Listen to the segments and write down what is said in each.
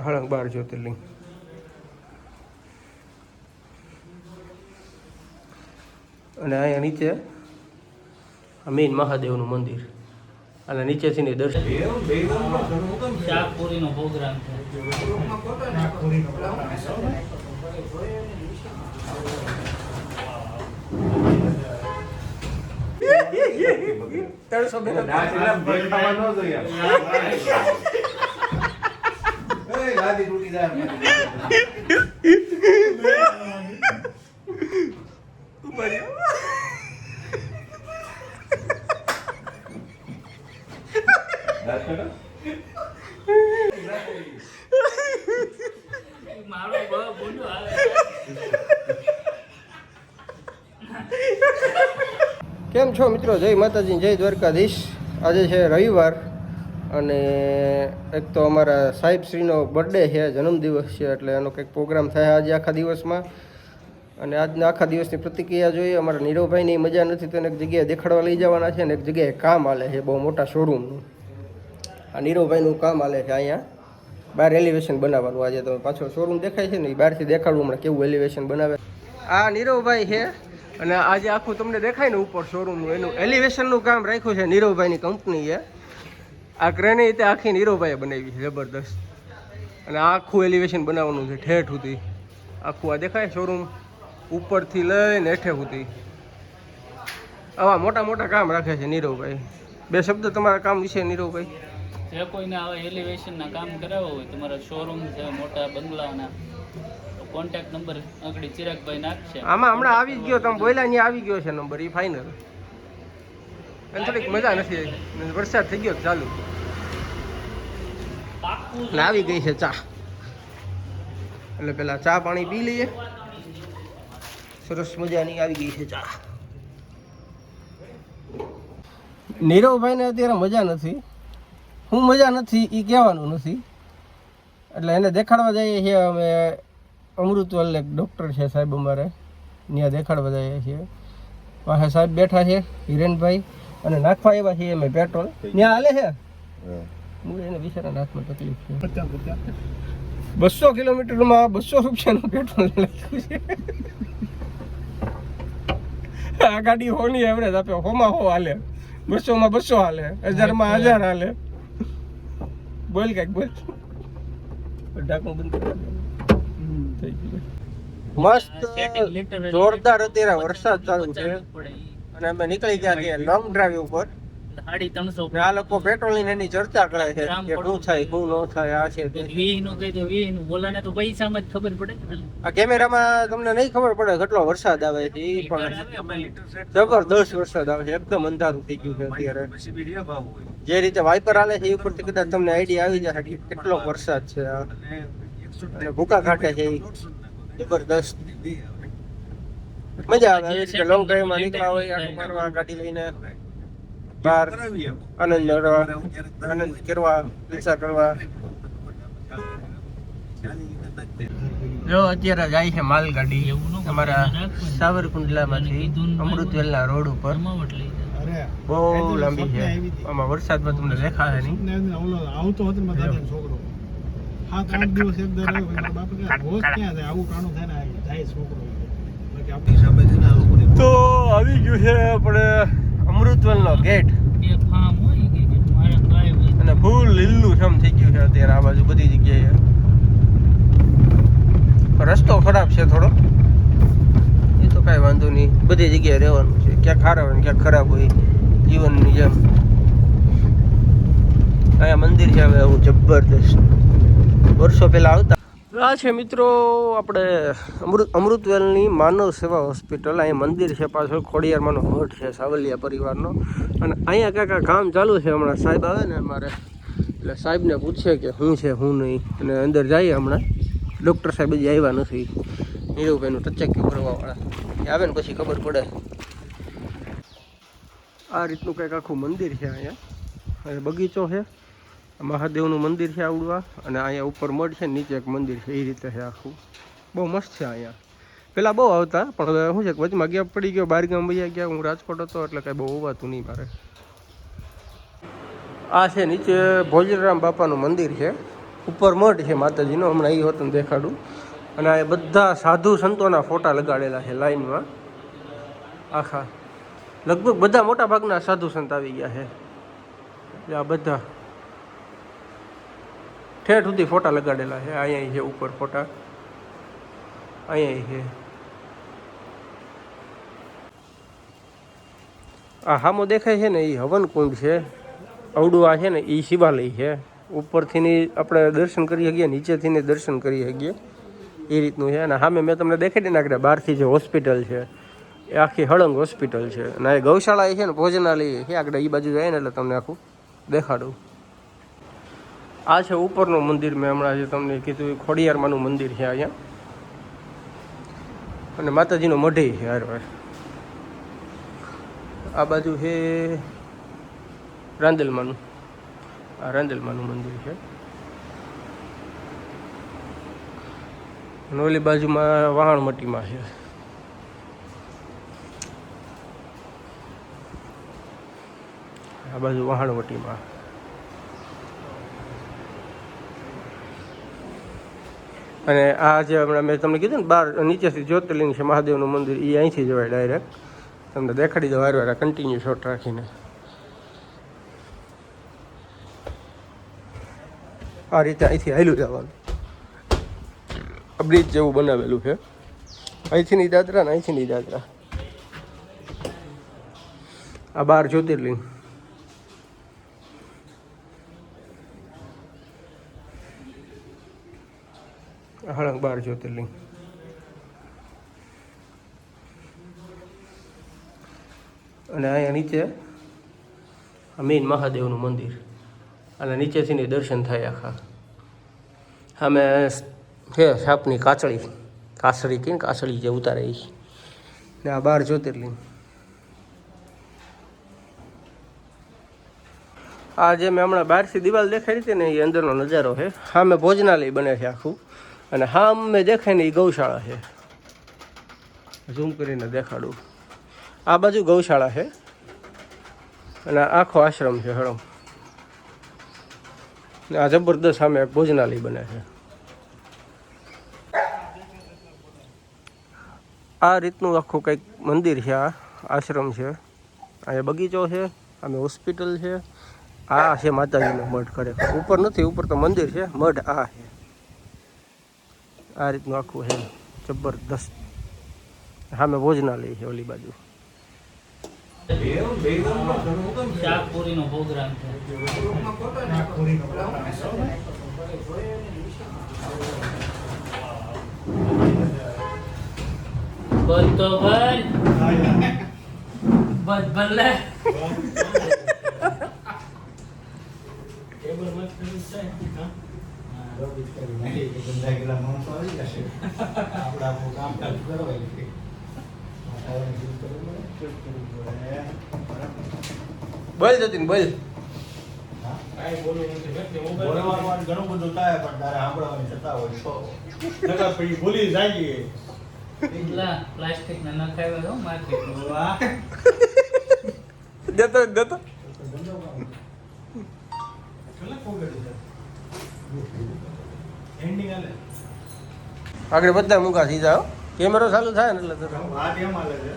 હળંગ 12 જ્યોતિર્લિંગ. અને અહીંયા નીચે મેઇન મહાદેવનું મંદિર અને નીચેથી ની દર્શન. શાકપુરીનો પ્રોગ્રામ છે. 300 કેમ છો મિત્રો? જય માતાજી, જય દ્વારકાધીશ. આજે છે રવિવાર અને એક તો અમારા સાહેબશ્રીનો બર્થડે છે, જન્મદિવસ છે, એટલે એનો કંઈક પ્રોગ્રામ થાય આજે આખા દિવસમાં. અને આજના આખા દિવસની પ્રતિક્રિયા જોઈએ. અમારા નીરવભાઈની મજા નથી તો એને એક જગ્યાએ દેખાડવા લઈ જવાના છે અને એક જગ્યાએ કામ હાલે છે બહુ મોટા શોરૂમનું. આ નીરવભાઈનું કામ હાલે છે અહીંયા બહાર એલિવેશન બનાવવાનું. આજે તમે પાછો શોરૂમ દેખાય છે ને એ બહારથી દેખાડવું હમણાં કેવું એલિવેશન બનાવે. આ નીરવભાઈ છે અને આજે આખું તમને દેખાય ને ઉપર શોરૂમનું એનું એલિવેશનનું કામ રાખ્યું છે નીરવભાઈની કંપનીએ. આ ક્રેન રીતે આખી નીરવભાઈએ બનાવી છે જબરદસ્ત. અને આખું એલિવેશન બનાવવાનું છે ઠેઠ સુધી આખું. આ દેખાય શોરૂમ ઉપરથી લઈને હેઠે સુધી આવા મોટા મોટા કામ રાખે છે નીરવભાઈ. બે શબ્દ તમારા કામ વિશે નીરવભાઈ. જે કોઈને આવા એલિવેશનના કામ કરાવવા હોય, તમારા શોરૂમ છે મોટા બંગલાના, કોન્ટેક્ટ નંબર આગળ ચિરાગભાઈ નાખશે. આમાં હમણાં આવી ગયો, તમે બોલ્યા ને આવી ગયો છે નંબર, એ ફાઇનલ. એને થોડીક મજા નથી, વરસાદ થઈ ગયો ચાલુ ને આવી ગઈ છે ચા. એટલે પેલા ચા પાણી પી લઈએ. સરસ મજાની આવી ગઈ છે ચા. નીરવભાઈને અત્યારે મજા નથી. હું મજા નથી એ કહેવાનું નથી, એટલે એને દેખાડવા જઈએ છીએ અમે. અમૃતવલ એક ડૉક્ટર છે સાહેબ અમારે, ત્યાં દેખાડવા જઈએ છીએ. પાસે સાહેબ બેઠા છે હિરેનભાઈ, અને નાખવા આવ્યા છીએ અમે પેટ્રોલ. ત્યાં હાલે છે એને બિચારાના હાથમાં તકલીફ છે. 200 કિલોમીટરમાં 200 રૂપિયાનું પેટ્રોલ નાખ્યું છે. આ ગાડી હોની એવરેજ આપે, હોમાં હો હાલે, 200માં 200 હાલે, 1000માં 1000 હાલે. બોલ કઈક બોલ. ઢાંકણું બંધ કરી મસ્ત જોરદાર અત્યારે વરસાદ ચાલુ છે અને અમે નીકળી ગયા છીએ લોંગ ડ્રાઈવ ઉપર. 350 આ લોકો પેટ્રોલ ની એની ચર્ચા કરે છે કે શું થાય શું ન થાય. આ છે 20 નું કહી દે, 20 નું બોલાને તો પૈસામાં જ ખબર પડે. આ કેમેરામાં તમને નહીં ખબર પડે કેટલો વરસાદ આવે છે. એ પણ જબરદસ્ત વરસાદ આવે છે, એકદમ અંધારું થઈ ગયું છે અત્યારે. જે રીતે વાઇપર હાલે છે એ ઉપરથી કદાચ તમને આઈડિયા આવી જશે કે કેટલો વરસાદ છે. અને ભૂકા કાઢે છે જબરદસ્ત. મજા આવે લોંગ ડ્રાઈવમાં નીકળ્યા હોય ફરવા ગાડી લઈને બહાર આનંદ કરવા જલસા કરવા. જો અત્યારે જાય છે માલગાડી અમારા સાવરકુંડલામાંથી અમૃતવેલના રોડ ઉપર. બહુ લાંબી છે. આમાં વરસાદમાં તમને દેખાશે નહીં. તો આવી ગયું છે આપણે અમૃતવલનો ગેટ અને ફૂલ લીલું છમ થઈ ગયું છે અત્યારે આ બાજુ બધી જગ્યાએ. રસ્તો ખરાબ છે થોડો, એ તો કાંઈ વાંધો નહીં, બધી જગ્યાએ રહેવાનું છે. ક્યાંક સારા હોય ક્યાંક ખરાબ હોય, જીવનની જેમ. અહીંયા મંદિર છે હવે એવું જબરદસ્ત, વર્ષો પહેલા આવતા. આ છે મિત્રો આપણે અમૃતવેલની માનવ સેવા હોસ્પિટલ. અહીંયા મંદિર છે પાછળ, ખોડિયારમાંનો મઠ છે સાવલિયા પરિવારનો. અને અહીંયા કાંઈક કામ ચાલુ છે. હમણાં સાહેબ આવે ને અમારે, એટલે સાહેબને પૂછે કે શું છે શું નહીં. અને અંદર જઈએ હમણાં. ડૉક્ટર સાહેબ હજી આવ્યા નથી, નીરવભાઈનું ટચક્યું કરવાવાળા. એ આવે ને પછી ખબર પડે. આ રીતનું કંઈક આખું મંદિર છે અહીંયા. બગીચો છે, મહાદેવનું મંદિર છે આવડવા, અને અહીંયા ઉપર મઢ છે, નીચે એક મંદિર છે. એ રીતે છે આખું. બહુ મસ્ત છે અહીંયા. પહેલાં બહુ આવતા, પણ હવે શું છે કે વચમાં ગેપ પડી ગયો, બહાર ગામ વયા ગયા. હું રાજકોટ હતો એટલે કાંઈ બહુ હોવાતું નહીં મારે. આ છે નીચે ભોજરામ બાપાનું મંદિર છે. ઉપર મઢ છે માતાજીનો, હમણાં એ હોતું દેખાડું. અને આ બધા સાધુ સંતોના ફોટા લગાડેલા છે લાઈનમાં આખા. લગભગ બધા મોટા ભાગના સાધુ સંત આવી ગયા છે. આ બધા ઠેઠ સુધી ફોટા લગાડેલા છે. અહીંયા છે ઉપર ફોટા, અહીંયા છે. આ હામો દેખાય છે ને એ હવન કુંડ છે. અવડું આ છે ને એ શિવાલય છે. ઉપરથી આપણે દર્શન કરી શકીએ, નીચેથી દર્શન કરી શકીએ, એ રીતનું છે. અને સામે મેં તમને દેખાડી નાખે બહારથી જે હોસ્પિટલ છે એ આખી હળંગ હોસ્પિટલ છે. અને એ ગૌશાળા એ છે ને ભોજનાલય છે આગળ, એ બાજુ જાય ને એટલે તમને આખું દેખાડું. આ છે ઉપરનું મંદિર. મેં હમણાં જે તમને કીધું ખોડિયારમાંનું મંદિર છે અહીંયા. અને માતાજીનો મઢે છે હારવાર. આ બાજુ છે રાંદેલમાંનું, આ રાંદેલમાંનું મંદિર છે. અને ઓલી બાજુમાં વહાણમટીમાં છે. આ બાજુ વહાણવટીમાં. અને આ જે હમણાં મેં તમને કીધું ને બહાર નીચેથી જ્યોતિર્લિંગ છે મહાદેવનું મંદિર, એ અહીંથી જવાય ડાયરેક્ટ. તમને દેખાડી દો વાર વાર કન્ટિન્યુ શોટ રાખીને. આ રીતે અહીંથી હાલ્યું જવાનું. બ્રિજ જેવું બનાવેલું છે. અહીંથી ની દાદરા ને અહીંથી ની દાદરા. આ 12 જ્યોતિર્લિંગ. હળંગ 12 જ્યોતિર્લિંગ. અને અહીંયા નીચે મેઇન મહાદેવનું મંદિર. અને નીચેથી દર્શન થાય આખા. સામે છે સાપની કાસળી કે કાસળી જે ઉતારે એ. ને આ 12 જ્યોતિર્લિંગ. આ જે મેં હમણાં બહારથી દિવાલ દેખાડી હતી ને એ અંદરનો નજારો છે. સામે ભોજનાલય બને છે આખું. અને સામે દેખાય ને એ ગૌશાળા છે. ઝૂમ કરીને દેખાડું. આ બાજુ ગૌશાળા છે અને આખો આશ્રમ છે હળમ. ને આ જબરદસ્ત સામે એક ભોજનાલય બને છે. આ રીતનું આખું કંઈક મંદિર છે. આ આશ્રમ છે. અહીંયા બગીચો છે, આમે હોસ્પિટલ છે. આ છે માતાજીનો મઢ. ખરેખર ઉપર નથી, ઉપર તો મંદિર છે, મઢ આ છે. આ રીતનું આખું છે જબરદસ્ત. સામે ભોજનાલય છે ઓલી બાજુ. શાકપુરીનો પ્રોગ્રામ છે. બોલ તો બોલ. બસ ભલે. બોલ જતીન બોલ. ઘણું બધું થાય પણ તારે સાંભળવાની છતાં હોય પછી ભૂલી જાય. એટલા પ્લાસ્ટિક ના નખાવ્યા હો માર્કેટ. દેતો આગળ બધા મૂકા સીધા. કેમેરો ચાલુ થાય ને એટલે વાત એમ હાલે છે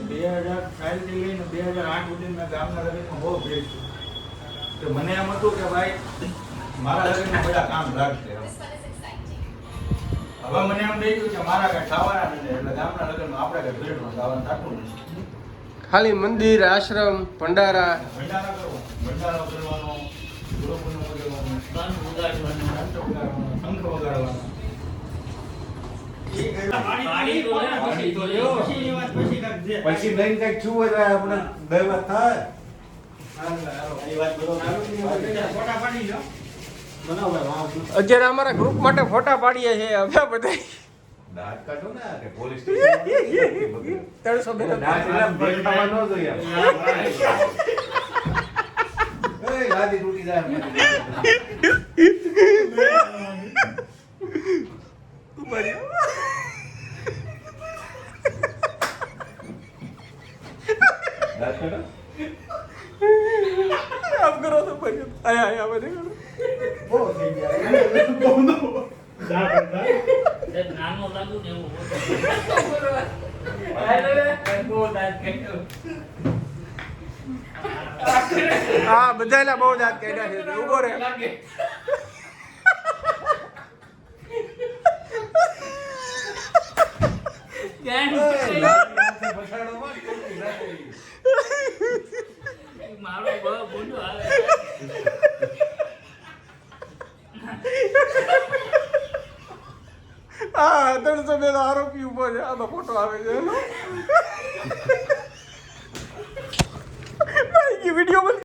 2004 થી લઈને 2008 સુધી મેં ગામના લગ્નમાં બહુ ભેટ છું. તો મને એમ હતું કે ભાઈ મારા લગ્નમાં બધા કામ લાગશે. હવે મને એમ થઈ ગયું કે મારા કઈ ખાવાના નથી, એટલે ગામના લગ્નમાં આપણે કઈ ભેટમાં ગાવાનું થતું નથી. ખાલી મંદિર, આશ્રમ, ભંડારા કરવો, ભંડારો કરવાનો, ગુરુકુળનું કરવાનું, કંઠ ઉગાડવાનું, શંખ વગાડવાનો. પછી નહીં કઈક છું હોય આપણે બે વાત થાય. અત્યારે અમારા ગ્રુપ માટે ફોટા પાડીએ છીએ અમે બધા. દાંત કાઢો ને કે પોલીસ સ્ટેશન 300 બેન દેખાવા ન જોઈએ. એ ગાડી તૂટી જાય. દાંત કાઢો. આમ કરો તો આયા બધે કરો. બહુ થઈ ગયા. એક નાનો લાગુ ને એવું બહુ દાંત કાઢ્યો. હા બધાયલા બહુ દાંત કાઢ્યા છે ઉભો રે મારો બહુ બોલો આવે હા 300 બેનો આરોપી ઉભો છે આનો ફોટો આવે છે એનો વિડીયો